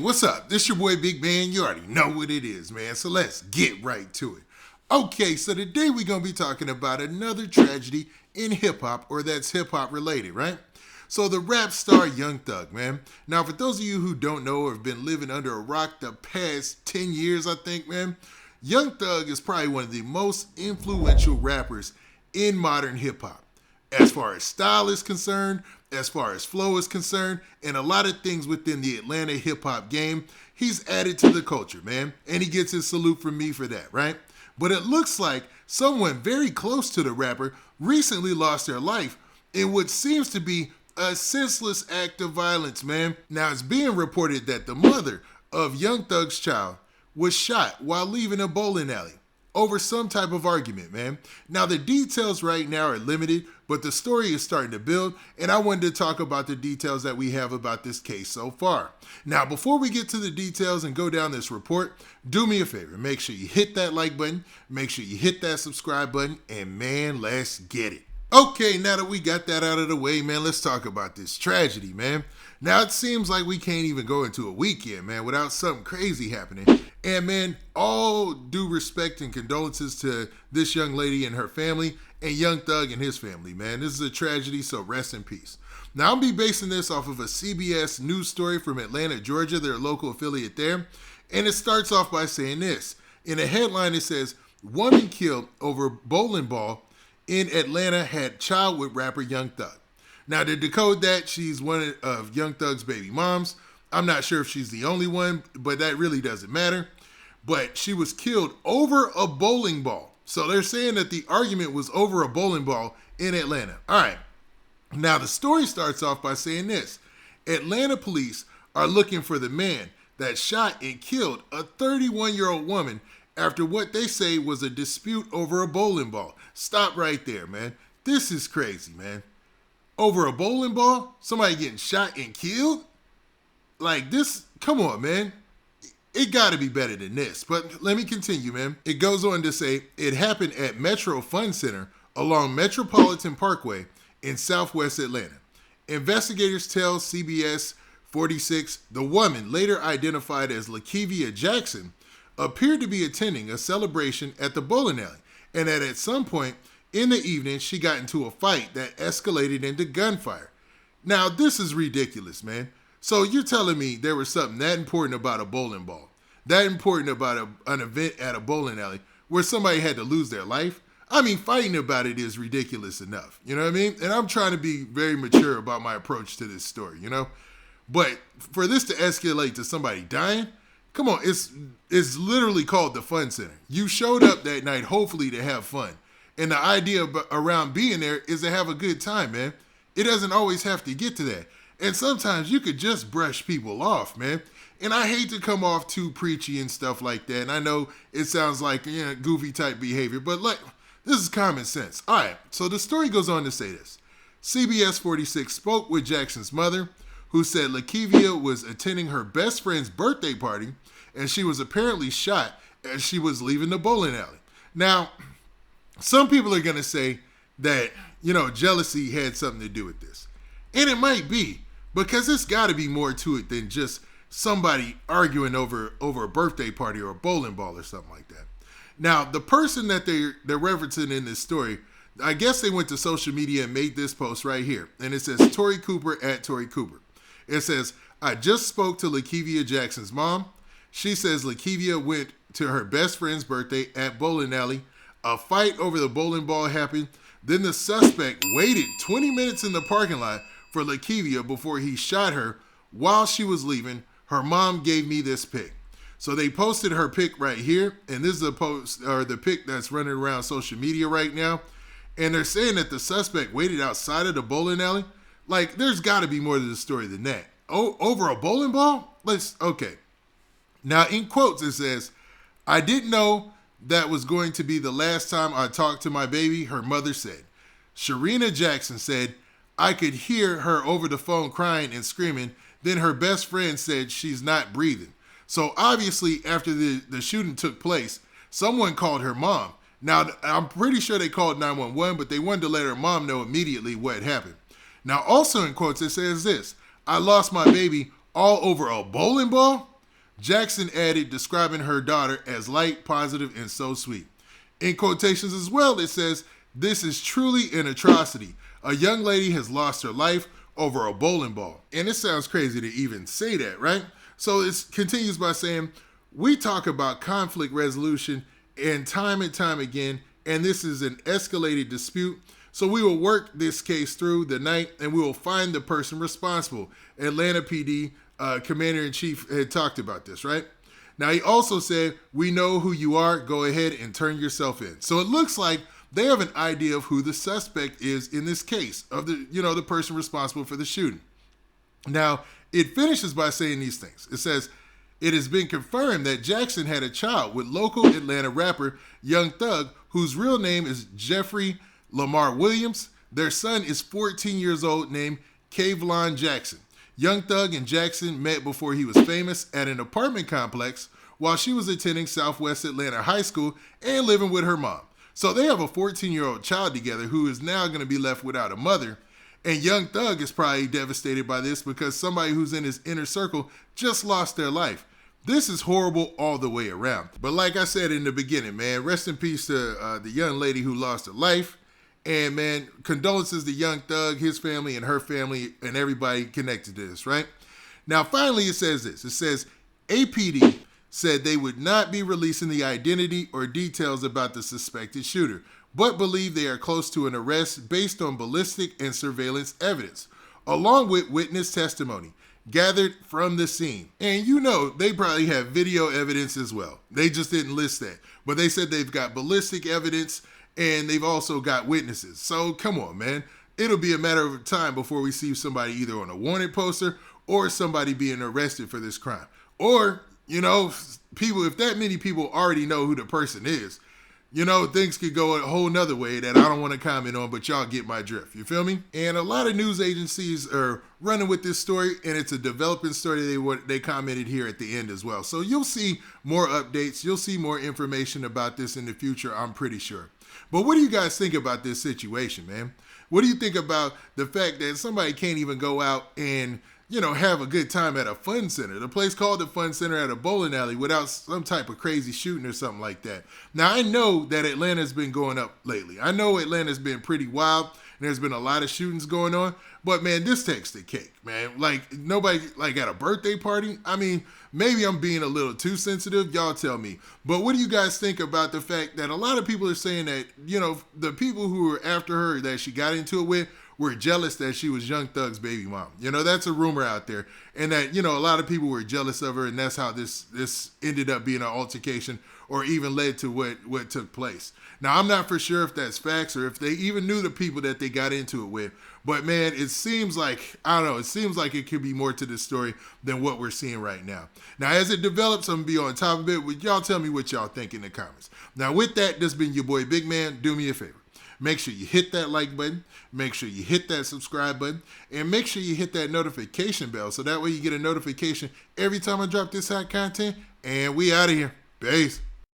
what's up? This your boy Big Man. You already know what it is, man. So let's get right to it. Okay, so today we're going to be talking about another tragedy in hip-hop, or that's hip-hop related, right? So the rap star Young Thug, man. Now, for those of you who don't know or have been living under a rock the past 10 years, I think, man, Young Thug is probably one of the most influential rappers in modern hip-hop. As far as style is concerned, as far as flow is concerned, and a lot of things within the Atlanta hip-hop game, he's added to the culture, man. And he gets his salute from me for that, right? But it looks like someone very close to the rapper recently lost their life in what seems to be a senseless act of violence, man. Now, it's being reported that the mother of Young Thug's child was shot while leaving a bowling alley over some type of argument, man. Now, the details right now are limited, but the story is starting to build, and I wanted to talk about the details that we have about this case so far. Now, before we get to the details and go down this report, do me a favor. Make sure you hit that like button, make sure you hit that subscribe button, and man, let's get it. Okay, now that we got that out of the way, man, let's talk about this tragedy, man. Now, it seems like we can't even go into a weekend, man, without something crazy happening. And, man, all due respect and condolences to this young lady and her family and Young Thug and his family, man. This is a tragedy, so rest in peace. Now, I'll be basing this off of a CBS news story from Atlanta, Georgia, their local affiliate there. And it starts off by saying this. In a headline, it says, "Woman killed over bowling ball in Atlanta had child with rapper Young Thug." Now, to decode that, she's one of Young Thug's baby moms. I'm not sure if she's the only one, but that really doesn't matter. But she was killed over a bowling ball. So they're saying that the argument was over a bowling ball in Atlanta. All right. Now, the story starts off by saying this. Atlanta police are looking for the man that shot and killed a 31-year-old woman after what they say was a dispute over a bowling ball. Stop right there, man. This is crazy, man. Over a bowling ball? Somebody getting shot and killed? Like this, come on, man. It gotta be better than this. But let me continue, man. It goes on to say, it happened at Metro Fun Center along Metropolitan Parkway in Southwest Atlanta. Investigators tell CBS 46 the woman, later identified as LaKevia Jackson, appeared to be attending a celebration at the bowling alley, and that at some point in the evening, she got into a fight that escalated into gunfire. Now, this is ridiculous, man. So you're telling me there was something that important about a bowling ball, that important about an event at a bowling alley where somebody had to lose their life? I mean, fighting about it is ridiculous enough. You know what I mean? And I'm trying to be very mature about my approach to this story, you know? But for this to escalate to somebody dying, come on, it's literally called the Fun Center. You showed up that night, hopefully to have fun. And the idea around being there is to have a good time, man. It doesn't always have to get to that. And sometimes you could just brush people off, man. And I hate to come off too preachy and stuff like that. And I know it sounds like goofy type behavior, but like this is common sense. All right, so the story goes on to say this. CBS 46 spoke with Jackson's mother, who said LaKevia was attending her best friend's birthday party, and she was apparently shot as she was leaving the bowling alley. Now, some people are going to say that, jealousy had something to do with this. And it might be, because it's got to be more to it than just somebody arguing over a birthday party or a bowling ball or something like that. Now, the person that they're referencing in this story, I guess they went to social media and made this post right here. And it says, Tori Cooper at Tori Cooper. It says, "I just spoke to LaKevia Jackson's mom. She says LaKevia went to her best friend's birthday at bowling alley. A fight over the bowling ball happened. Then the suspect waited 20 minutes in the parking lot for LaKevia before he shot her while she was leaving. Her mom gave me this pic." So they posted her pic right here, and this is a post or the pic that's running around social media right now. And they're saying that the suspect waited outside of the bowling alley. Like, there's got to be more to the story than that. Oh, over a bowling ball? Okay. Now, in quotes, it says, "I didn't know that was going to be the last time I talked to my baby," her mother said. Sharina Jackson said, "I could hear her over the phone crying and screaming. Then her best friend said she's not breathing." So obviously, after the shooting took place, someone called her mom. Now, I'm pretty sure they called 911, but they wanted to let her mom know immediately what happened. Now, also in quotes, it says this, "I lost my baby all over a bowling ball?" Jackson added, describing her daughter as light, positive, and so sweet. In quotations as well, it says, "This is truly an atrocity. A young lady has lost her life over a bowling ball." And it sounds crazy to even say that, right? So it continues by saying, "We talk about conflict resolution and time again, and this is an escalated dispute. So we will work this case through the night and we will find the person responsible." Atlanta PD Commander-in-Chief had talked about this, right? Now he also said, "We know who you are. Go ahead and turn yourself in." So it looks like they have an idea of who the suspect is in this case, of the person responsible for the shooting. Now, it finishes by saying these things. It says, "It has been confirmed that Jackson had a child with local Atlanta rapper Young Thug, whose real name is Jeffrey Lamar Williams. Their son is 14 years old, named LaKevia Jackson. Young Thug and Jackson met before he was famous at an apartment complex while she was attending Southwest Atlanta High School and living with her mom. So they have a 14-year-old child together who is now going to be left without a mother. And Young Thug is probably devastated by this because somebody who's in his inner circle just lost their life. This is horrible all the way around." But like I said in the beginning, man, rest in peace to the young lady who lost her life. And man, condolences to Young Thug, his family, and her family, and everybody connected to this, right? Now, finally, it says this. It says, APD said they would not be releasing the identity or details about the suspected shooter, but believe they are close to an arrest based on ballistic and surveillance evidence, along with witness testimony gathered from the scene. And they probably have video evidence as well. They just didn't list that. But they said they've got ballistic evidence and they've also got witnesses. So come on, man. It'll be a matter of time before we see somebody either on a wanted poster or somebody being arrested for this crime. Or, people, if that many people already know who the person is, things could go a whole nother way that I don't want to comment on, but y'all get my drift. You feel me? And a lot of news agencies are running with this story, and it's a developing story they commented here at the end as well. So you'll see more updates. You'll see more information about this in the future, I'm pretty sure. But what do you guys think about this situation, man? What do you think about the fact that somebody can't even go out and have a good time at a fun center, the place called the Fun Center at a bowling alley, without some type of crazy shooting or something like that? Now, I know that Atlanta's been going up lately. I know Atlanta's been pretty wild, and there's been a lot of shootings going on, but man, this takes the cake, man. Like, nobody, at a birthday party? I mean, maybe I'm being a little too sensitive. Y'all tell me. But what do you guys think about the fact that a lot of people are saying that, the people who were after her that she got into it with were jealous that she was Young Thug's baby mom? That's a rumor out there. And that, a lot of people were jealous of her, and that's how this ended up being an altercation or even led to what took place. Now, I'm not for sure if that's facts or if they even knew the people that they got into it with. But man, it seems like, I don't know, it seems like it could be more to this story than what we're seeing right now. Now, as it develops, I'm going to be on top of it. Y'all tell me what y'all think in the comments. Now, with that, this has been your boy Big Man. Do me a favor. Make sure you hit that like button, make sure you hit that subscribe button, and make sure you hit that notification bell so that way you get a notification every time I drop this hot content. And we out of here. Peace.